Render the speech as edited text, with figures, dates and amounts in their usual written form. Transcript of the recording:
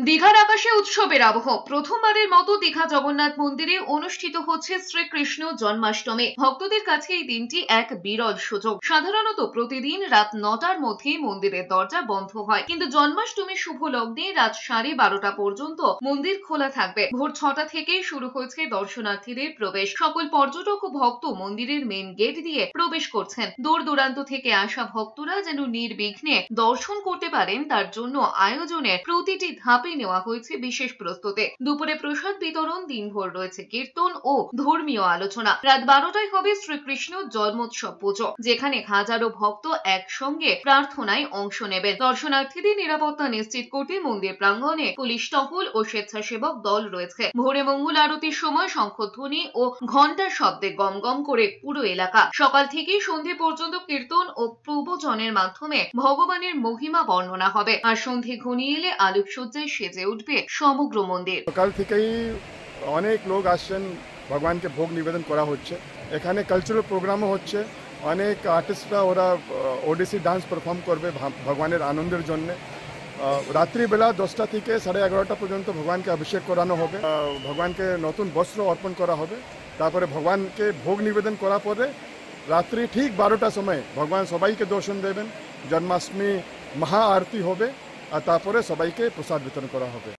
দীঘার আকাশে উৎসবের আবহ। প্রথমবারের মতো দীঘা জগন্নাথ মন্দিরে অনুষ্ঠিত হচ্ছে শ্রীকৃষ্ণ জন্মাষ্টমী। ভক্তদের কাছে এই দিনটি এক বিরল সুযোগ। সাধারণত প্রতিদিন রাত 9টার মধ্যে মন্দিরের দরজা বন্ধ হয়, কিন্তু জন্মাষ্টমীর শুভ লগ্নে রাত 12:30 পর্যন্ত মন্দির খোলা থাকবে। ভোর 6টা থেকে শুরু হয়েছে দর্শনার্থীদের প্রবেশ। সকল পর্যটক ও ভক্ত মন্দিরের মেন গেট দিয়ে প্রবেশ করছেন। দূর দূরান্ত থেকে আসা ভক্তরা যেন নির্বিঘ্নে দর্শন করতে পারেন, তার জন্য আয়োজনের প্রতিটি ধাপে নেওয়া হয়েছে বিশেষ প্রস্তুতি। দুপুরে প্রসাদ বিতরণ, দিনভর রয়েছে কীর্তন ও ধর্মীয় আলোচনা। রাত 12টায় হবে শ্রীকৃষ্ণ জন্মোৎসব পুজো, যেখানে হাজারো ভক্ত একসঙ্গে প্রার্থনায় অংশ নেবেন। দর্শনার্থীদের নিরাপত্তা নিশ্চিত করতে মন্দির প্রাঙ্গণে পুলিশ টহল ও স্বেচ্ছাসেবক দল রয়েছে। ভোরে মঙ্গল আরতির সময় শঙ্খধ্বনি ও ঘণ্টার শব্দে গমগম করে পুরো এলাকা। সকাল থেকে সন্ধে পর্যন্ত কীর্তন ও প্রবচনের মাধ্যমে ভগবানের মহিমা বর্ণনা হবে, আর সন্ধে ঘনিয়ে এলে আলোকসজ্জায় সেজে উঠবে সমগ্র মন্দির। সকাল থেকেই অনেক লোক আসছেন, ভগবানকে ভোগ নিবেদন করা হচ্ছে। এখানে কালচারাল প্রোগ্রামও হচ্ছে, অনেক আর্টিস্টরা ওরা ওডিসি ডান্স পারফর্ম করবে ভগবানের আনন্দের জন্য। রাত্রিবেলা 10টা থেকে 11:30 পর্যন্ত ভগবানকে অভিষেক করানো হবে, ভগবানকে নতুন বস্ত্র অর্পণ করা হবে। তারপরে ভগবানকে ভোগ নিবেদন করার পরে রাত্রি ঠিক 12টার সময় ভগবান সবাইকে দর্শন দেবেন। জন্মাষ্টমী মহা আরতি হবে, আর তারপরে সবাইকে প্রসাদ বিতরণ করা হবে।